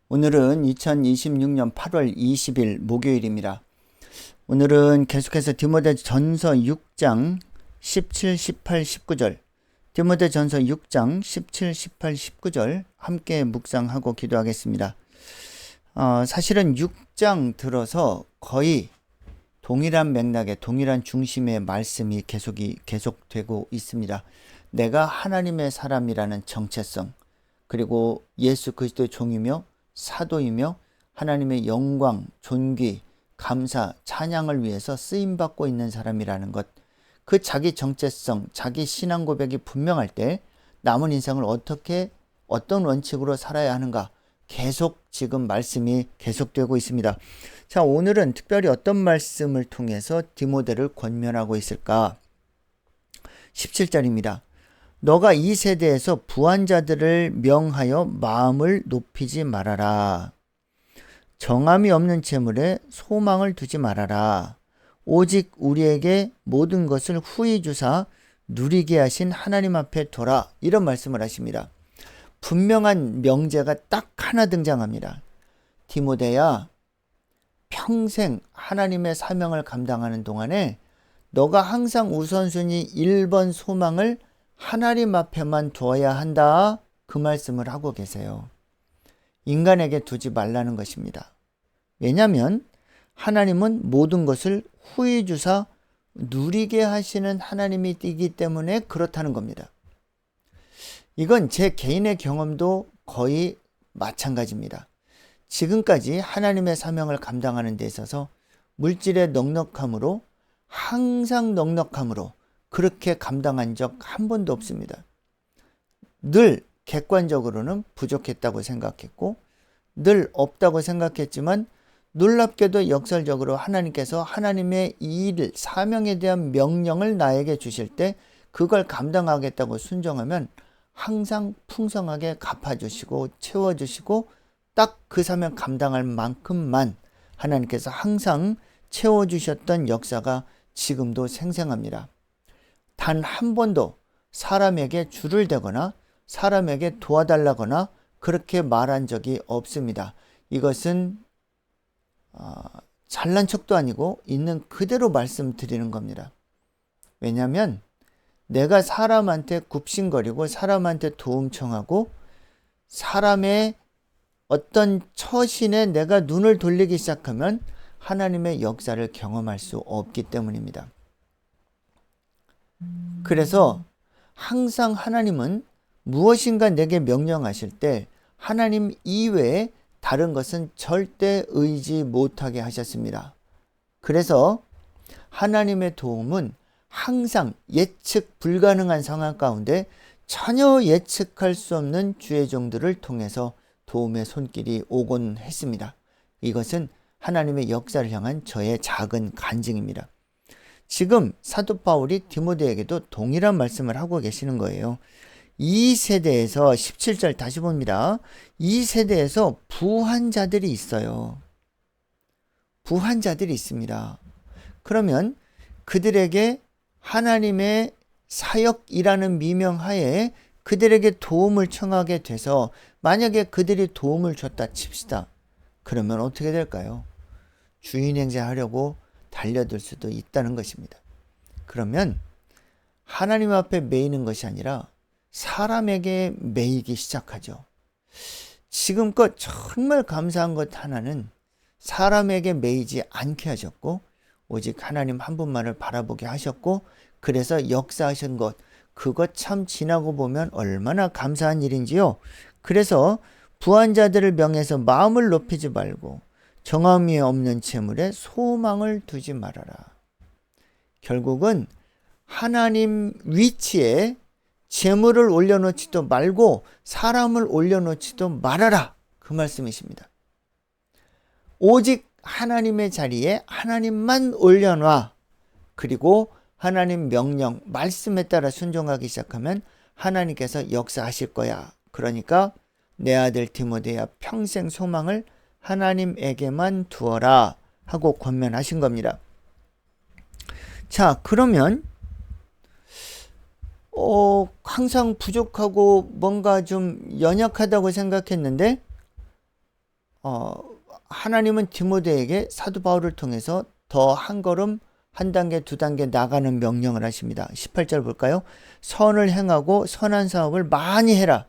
오늘은 2026년 8월 20일 목요일입니다. 오늘은 계속해서 디모데전서 6장 17, 18, 19절 디모데전서 6장 17, 18, 19절 함께 묵상하고 기도하겠습니다. 사실은 6장 들어서 거의 동일한 맥락의 동일한 중심의 말씀이 계속되고 있습니다. 내가 하나님의 사람이라는 정체성, 그리고 예수 그리스도의 종이며 사도이며 하나님의 영광, 존귀, 감사, 찬양을 위해서 쓰임받고 있는 사람이라는 것, 그 자기 정체성, 자기 신앙 고백이 분명할 때 남은 인생을 어떤 원칙으로 살아야 하는가, 계속 지금 말씀이 계속되고 있습니다. 자, 오늘은 특별히 어떤 말씀을 통해서 디모데를 권면하고 있을까? 17절입니다. 너가 이 세대에서 부한 자들을 명하여 마음을 높이지 말아라. 정함이 없는 재물에 소망을 두지 말아라. 오직 우리에게 모든 것을 후히 주사 누리게 하신 하나님 앞에 둬라. 이런 말씀을 하십니다. 분명한 명제가 딱 하나 등장합니다. 디모데야, 평생 하나님의 사명을 감당하는 동안에 너가 항상 우선순위 1번 소망을 하나님 앞에만 두어야 한다. 그 말씀을 하고 계세요. 인간에게 두지 말라는 것입니다. 왜냐하면 하나님은 모든 것을 후히 주사 누리게 하시는 하나님이기 때문에 그렇다는 겁니다. 이건 제 개인의 경험도 거의 마찬가지입니다. 지금까지 하나님의 사명을 감당하는 데 있어서 물질의 넉넉함으로, 항상 넉넉함으로 그렇게 감당한 적 한 번도 없습니다. 늘 객관적으로는 부족했다고 생각했고, 늘 없다고 생각했지만, 놀랍게도 역설적으로 하나님께서 하나님의 일, 사명에 대한 명령을 나에게 주실 때 그걸 감당하겠다고 순종하면 항상 풍성하게 갚아주시고 채워주시고, 딱 그 사명 감당할 만큼만 하나님께서 항상 채워주셨던 역사가 지금도 생생합니다. 단 한 번도 사람에게 줄을 대거나 사람에게 도와달라거나 그렇게 말한 적이 없습니다. 이것은 잘난 척도 아니고 있는 그대로 말씀드리는 겁니다. 왜냐하면 내가 사람한테 굽신거리고 사람한테 도움 청하고 사람의 어떤 처신에 내가 눈을 돌리기 시작하면 하나님의 역사를 경험할 수 없기 때문입니다. 그래서 항상 하나님은 무엇인가 내게 명령하실 때 하나님 이외에 다른 것은 절대 의지 못하게 하셨습니다. 그래서 하나님의 도움은 항상 예측 불가능한 상황 가운데 전혀 예측할 수 없는 주의 종들을 통해서 도움의 손길이 오곤 했습니다. 이것은 하나님의 역사를 향한 저의 작은 간증입니다. 지금 사도 바울이 디모데에게도 동일한 말씀을 하고 계시는 거예요. 이 세대에서 17절 다시 봅니다. 이 세대에서 부한 자들이 있어요. 부한 자들이 있습니다. 그러면 그들에게 하나님의 사역이라는 미명하에 그들에게 도움을 청하게 돼서 만약에 그들이 도움을 줬다 칩시다. 그러면 어떻게 될까요? 주인 행세하려고 달려들 수도 있다는 것입니다. 그러면 하나님 앞에 매이는 것이 아니라 사람에게 매이기 시작하죠. 지금껏 정말 감사한 것 하나는 사람에게 매이지 않게 하셨고 오직 하나님 한 분만을 바라보게 하셨고, 그래서 역사하신 것, 그것 참 지나고 보면 얼마나 감사한 일인지요. 그래서 부한 자들을 명해서 마음을 높이지 말고 정함이 없는 재물에 소망을 두지 말아라. 결국은 하나님 위치에 재물을 올려놓지도 말고 사람을 올려놓지도 말아라. 그 말씀이십니다. 오직 하나님의 자리에 하나님만 올려놔. 그리고 하나님 명령, 말씀에 따라 순종하기 시작하면 하나님께서 역사하실 거야. 그러니까 내 아들 디모데야, 평생 소망을 하나님에게만 두어라 하고 권면하신 겁니다. 자, 그러면 항상 부족하고 뭔가 좀 연약하다고 생각했는데 하나님은 디모데에게 사도 바울을 통해서 더 한 걸음, 한 단계, 두 단계 나가는 명령을 하십니다. 18절 볼까요? 선을 행하고 선한 사업을 많이 해라.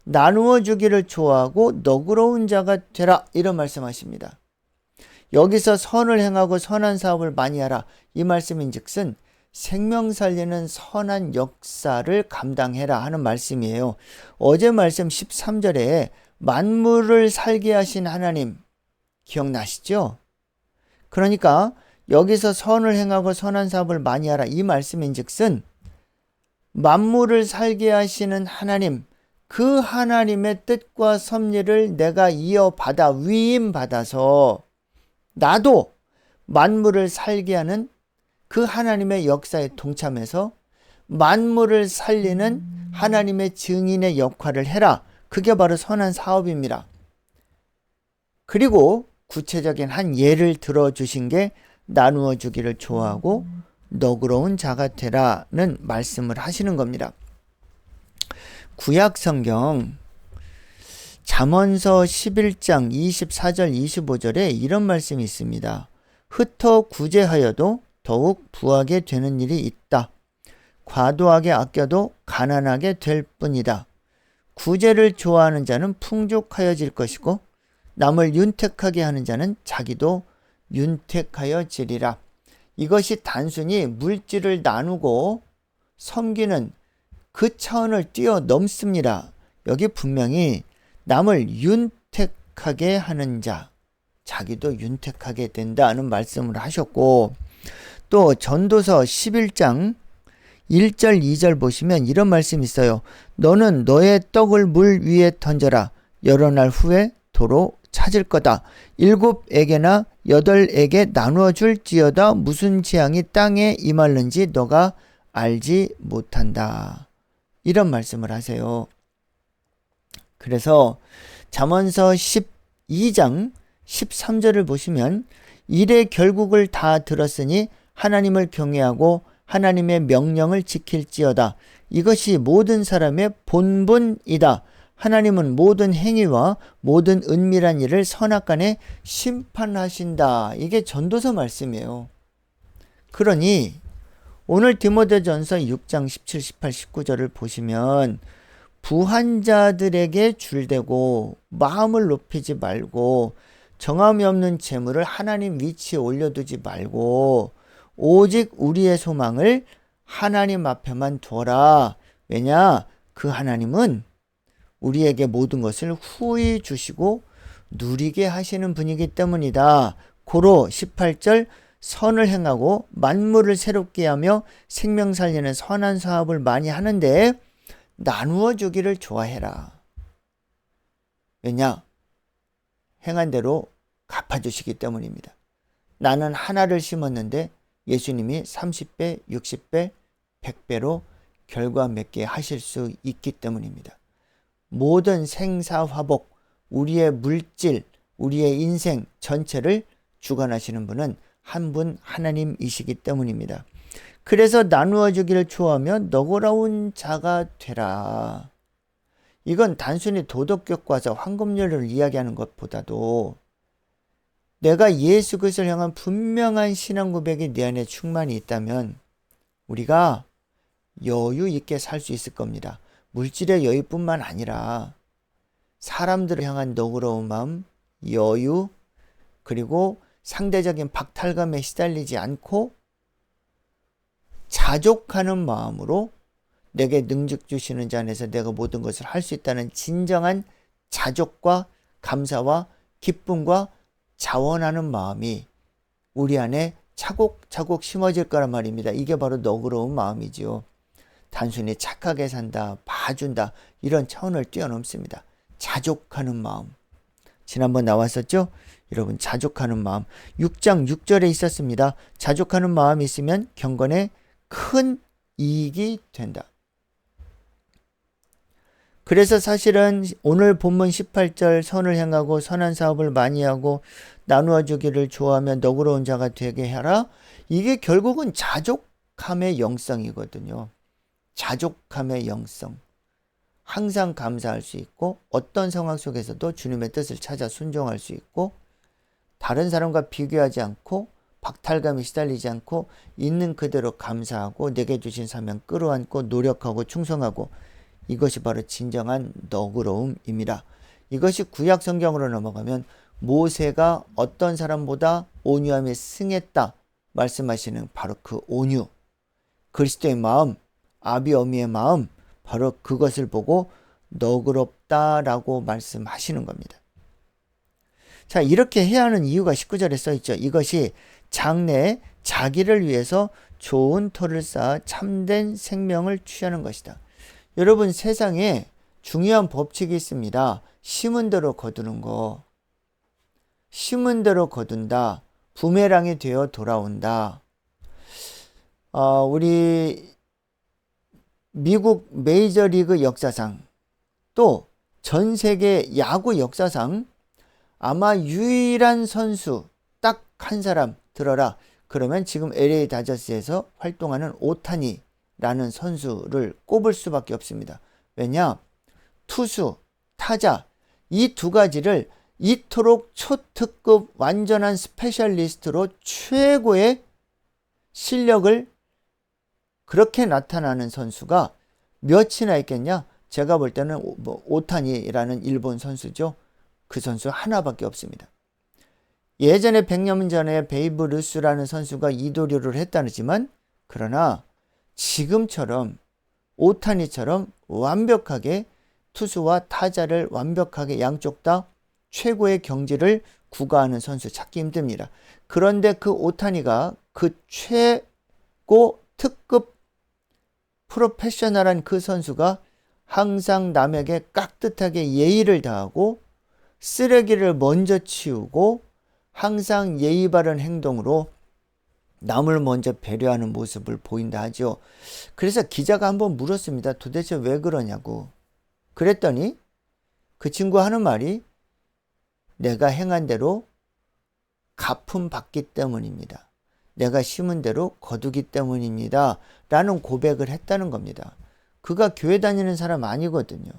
나누어 주기를 좋아하고 너그러운 자가 되라. 이런 말씀하십니다. 여기서 선을 행하고 선한 사업을 많이 하라. 이 말씀인즉슨 생명 살리는 선한 역사를 감당해라 하는 말씀이에요. 어제 말씀 13절에 만물을 살게 하신 하나님 기억나시죠? 그러니까 여기서 선을 행하고 선한 사업을 많이 하라. 이 말씀인즉슨 만물을 살게 하시는 하나님, 그 하나님의 뜻과 섭리를 내가 이어받아 위임받아서 나도 만물을 살게 하는 그 하나님의 역사에 동참해서 만물을 살리는 하나님의 증인의 역할을 해라. 그게 바로 선한 사업입니다. 그리고 구체적인 한 예를 들어주신 게 나누어 주기를 좋아하고 너그러운 자가 되라는 말씀을 하시는 겁니다. 구약 성경 잠언서 11장 24절 25절에 이런 말씀이 있습니다. 흩어 구제하여도 더욱 부하게 되는 일이 있다. 과도하게 아껴도 가난하게 될 뿐이다. 구제를 좋아하는 자는 풍족하여질 것이고 남을 윤택하게 하는 자는 자기도 윤택하여지리라. 이것이 단순히 물질을 나누고 섬기는 그 차원을 뛰어넘습니다. 여기 분명히 남을 윤택하게 하는 자, 자기도 윤택하게 된다는 말씀을 하셨고, 또 전도서 11장 1절 2절 보시면 이런 말씀이 있어요. 너는 너의 떡을 물 위에 던져라. 여러 날 후에 도로 찾을 거다. 7에게나 8에게 나누어 줄지어다. 무슨 재앙이 땅에 임할는지 너가 알지 못한다. 이런 말씀을 하세요. 그래서 잠언서 12장 13절을 보시면 일의 결국을 다 들었으니 하나님을 경외하고 하나님의 명령을 지킬지어다. 이것이 모든 사람의 본분이다. 하나님은 모든 행위와 모든 은밀한 일을 선악간에 심판하신다. 이게 전도서 말씀이에요. 그러니 오늘 디모데전서 6장 17, 18, 19절을 보시면 부한 자들에게 줄대고 마음을 높이지 말고 정함이 없는 재물을 하나님 위치에 올려두지 말고 오직 우리의 소망을 하나님 앞에만 두어라. 왜냐? 그 하나님은 우리에게 모든 것을 후히 주시고 누리게 하시는 분이기 때문이다. 고로 18절 선을 행하고 만물을 새롭게 하며 생명 살리는 선한 사업을 많이 하는데 나누어 주기를 좋아해라. 왜냐? 행한 대로 갚아주시기 때문입니다. 나는 하나를 심었는데 예수님이 30배, 60배, 100배로 결과 맺게 하실 수 있기 때문입니다. 모든 생사화복, 우리의 물질, 우리의 인생 전체를 주관하시는 분은 한 분 하나님이시기 때문입니다. 그래서 나누어 주기를 좋아하며 너그러운 자가 되라. 이건 단순히 도덕교과서 황금률을 이야기하는 것보다도 내가 예수 그리스도를 향한 분명한 신앙 고백이 내 안에 충만히 있다면 우리가 여유 있게 살 수 있을 겁니다. 물질의 여유뿐만 아니라 사람들을 향한 너그러운 마음, 여유, 그리고 상대적인 박탈감에 시달리지 않고 자족하는 마음으로 내게 능력 주시는 자 안에서 내가 모든 것을 할 수 있다는 진정한 자족과 감사와 기쁨과 자원하는 마음이 우리 안에 차곡차곡 심어질 거란 말입니다. 이게 바로 너그러운 마음이지요. 단순히 착하게 산다, 봐준다 이런 차원을 뛰어넘습니다. 자족하는 마음. 지난번 나왔었죠? 여러분 자족하는 마음. 6장 6절에 있었습니다. 자족하는 마음이 있으면 경건에 큰 이익이 된다. 그래서 사실은 오늘 본문 18절 선을 행하고 선한 사업을 많이 하고 나누어 주기를 좋아하며 너그러운 자가 되게 하라. 이게 결국은 자족함의 영성이거든요. 자족함의 영성. 항상 감사할 수 있고 어떤 상황 속에서도 주님의 뜻을 찾아 순종할 수 있고 다른 사람과 비교하지 않고 박탈감에 시달리지 않고 있는 그대로 감사하고 내게 주신 사명 끌어안고 노력하고 충성하고 이것이 바로 진정한 너그러움입니다. 이것이 구약 성경으로 넘어가면 모세가 어떤 사람보다 온유함에 승했다 말씀하시는 바로 그 온유, 그리스도의 마음, 아비 어미의 마음, 바로 그것을 보고 너그럽다라고 말씀하시는 겁니다. 자, 이렇게 해야 하는 이유가 19절에 써있죠. 이것이 장래에 자기를 위해서 좋은 터를 쌓아 참된 생명을 취하는 것이다. 여러분, 세상에 중요한 법칙이 있습니다. 심은 대로 거두는 거. 심은 대로 거둔다. 부메랑이 되어 돌아온다. 우리 미국 메이저리그 역사상 또 전 세계 야구 역사상 아마 유일한 선수 딱 한 사람 들어라. 그러면 지금 LA 다저스에서 활동하는 오타니라는 선수를 꼽을 수밖에 없습니다. 왜냐? 투수, 타자 이 두 가지를 이토록 초특급 완전한 스페셜리스트로 최고의 실력을 그렇게 나타나는 선수가 몇이나 있겠냐? 제가 볼 때는 오타니라는 일본 선수죠. 그 선수 하나밖에 없습니다. 예전에 100년 전에 베이브 루스라는 선수가 이도류를 했다지만 그러나 지금처럼 오타니처럼 완벽하게 투수와 타자를 완벽하게 양쪽 다 최고의 경지를 구가하는 선수 찾기 힘듭니다. 그런데 그 오타니가 그 최고 특급 프로페셔널한 그 선수가 항상 남에게 깍듯하게 예의를 다하고 쓰레기를 먼저 치우고 항상 예의 바른 행동으로 남을 먼저 배려하는 모습을 보인다 하죠. 그래서 기자가 한번 물었습니다. 도대체 왜 그러냐고. 그랬더니 그 친구가 하는 말이 내가 행한 대로 갚음 받기 때문입니다. 내가 심은 대로 거두기 때문입니다. 라는 고백을 했다는 겁니다. 그가 교회 다니는 사람 아니거든요.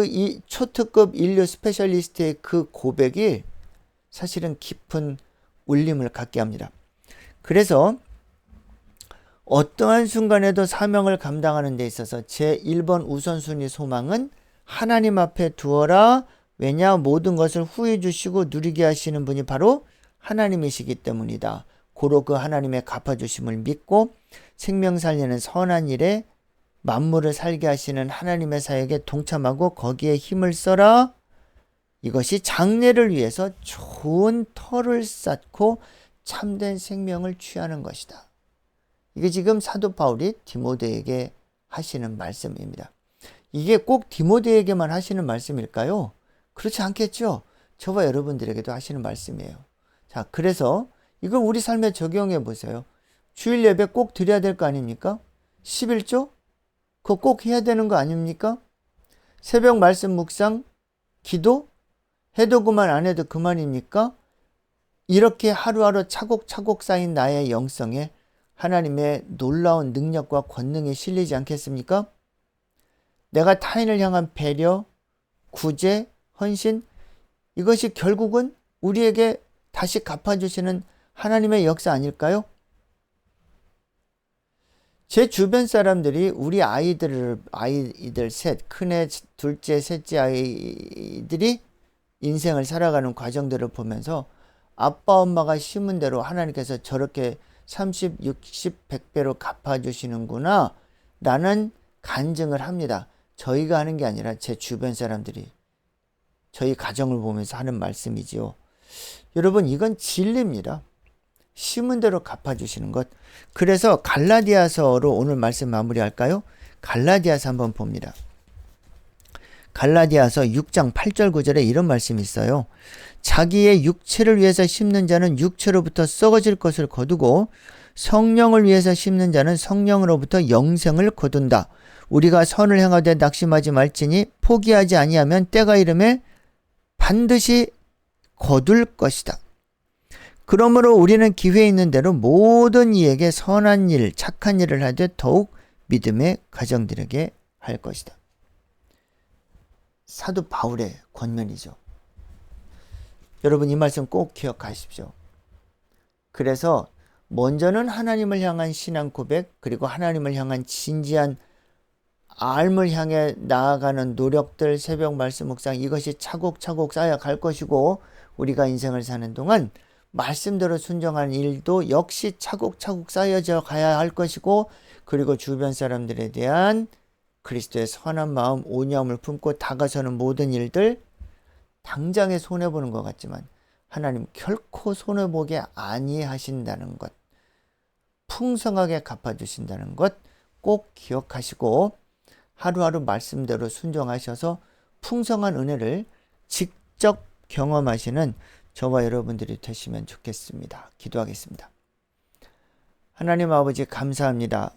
이 초특급 인류 스페셜리스트의 그 고백이 사실은 깊은 울림을 갖게 합니다. 그래서 어떠한 순간에도 사명을 감당하는 데 있어서 제1번 우선순위 소망은 하나님 앞에 두어라. 왜냐? 모든 것을 후히 주시고 누리게 하시는 분이 바로 하나님이시기 때문이다. 고로 그 하나님의 갚아주심을 믿고 생명 살리는 선한 일에 만물을 살게 하시는 하나님의 사역에 동참하고 거기에 힘을 써라. 이것이 장래를 위해서 좋은 터를 쌓고 참된 생명을 취하는 것이다. 이게 지금 사도 바울이 디모데에게 하시는 말씀입니다. 이게 꼭 디모데에게만 하시는 말씀일까요? 그렇지 않겠죠? 저와 여러분들에게도 하시는 말씀이에요. 자, 그래서 이걸 우리 삶에 적용해 보세요. 주일 예배 꼭 드려야 될 거 아닙니까? 11조? 그거 꼭 해야 되는 거 아닙니까? 새벽 말씀 묵상, 기도? 해도 그만 안 해도 그만입니까? 이렇게 하루하루 차곡차곡 쌓인 나의 영성에 하나님의 놀라운 능력과 권능이 실리지 않겠습니까? 내가 타인을 향한 배려, 구제, 헌신, 이것이 결국은 우리에게 다시 갚아주시는 하나님의 역사 아닐까요? 제 주변 사람들이 우리 아이들 셋, 큰애, 둘째, 셋째 아이들이 인생을 살아가는 과정들을 보면서 아빠 엄마가 심은 대로 하나님께서 저렇게 30, 60, 100배로 갚아주시는구나 라는 간증을 합니다. 저희가 하는 게 아니라 제 주변 사람들이 저희 가정을 보면서 하는 말씀이지요. 여러분, 이건 진리입니다. 심은 대로 갚아주시는 것. 그래서 갈라디아서로 오늘 말씀 마무리할까요? 갈라디아서 한번 봅니다. 갈라디아서 6장 8절 9절에 이런 말씀이 있어요. 자기의 육체를 위해서 심는 자는 육체로부터 썩어질 것을 거두고 성령을 위해서 심는 자는 성령으로부터 영생을 거둔다. 우리가 선을 행하되 낙심하지 말지니 포기하지 아니하면 때가 이르매 반드시 거둘 것이다. 그러므로 우리는 기회 있는 대로 모든 이에게 선한 일, 착한 일을 하되 더욱 믿음의 가정들에게 할 것이다. 사도 바울의 권면이죠. 여러분 이 말씀 꼭 기억하십시오. 그래서 먼저는 하나님을 향한 신앙 고백, 그리고 하나님을 향한 진지한 삶을 향해 나아가는 노력들, 새벽 말씀 묵상, 이것이 차곡차곡 쌓여갈 것이고, 우리가 인생을 사는 동안 말씀대로 순종하는 일도 역시 차곡차곡 쌓여져 가야 할 것이고, 그리고 주변 사람들에 대한 그리스도의 선한 마음, 온유함을 품고 다가서는 모든 일들, 당장에 손해보는 것 같지만 하나님 결코 손해보게 아니하신다는 것, 풍성하게 갚아주신다는 것 꼭 기억하시고, 하루하루 말씀대로 순종하셔서 풍성한 은혜를 직접 경험하시는 저와 여러분들이 되시면 좋겠습니다. 기도하겠습니다. 하나님 아버지 감사합니다.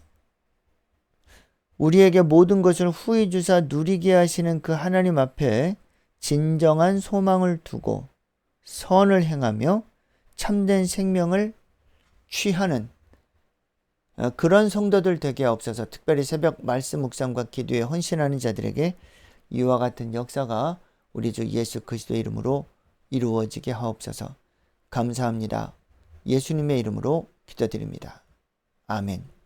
우리에게 모든 것을 후히 주사 누리게 하시는 그 하나님 앞에 진정한 소망을 두고 선을 행하며 참된 생명을 취하는 그런 성도들 되게 없어서, 특별히 새벽 말씀 묵상과 기도에 헌신하는 자들에게 이와 같은 역사가 우리 주 예수 그리스도의 이름으로 이루어지게 하옵소서. 감사합니다. 예수님의 이름으로 기도드립니다. 아멘.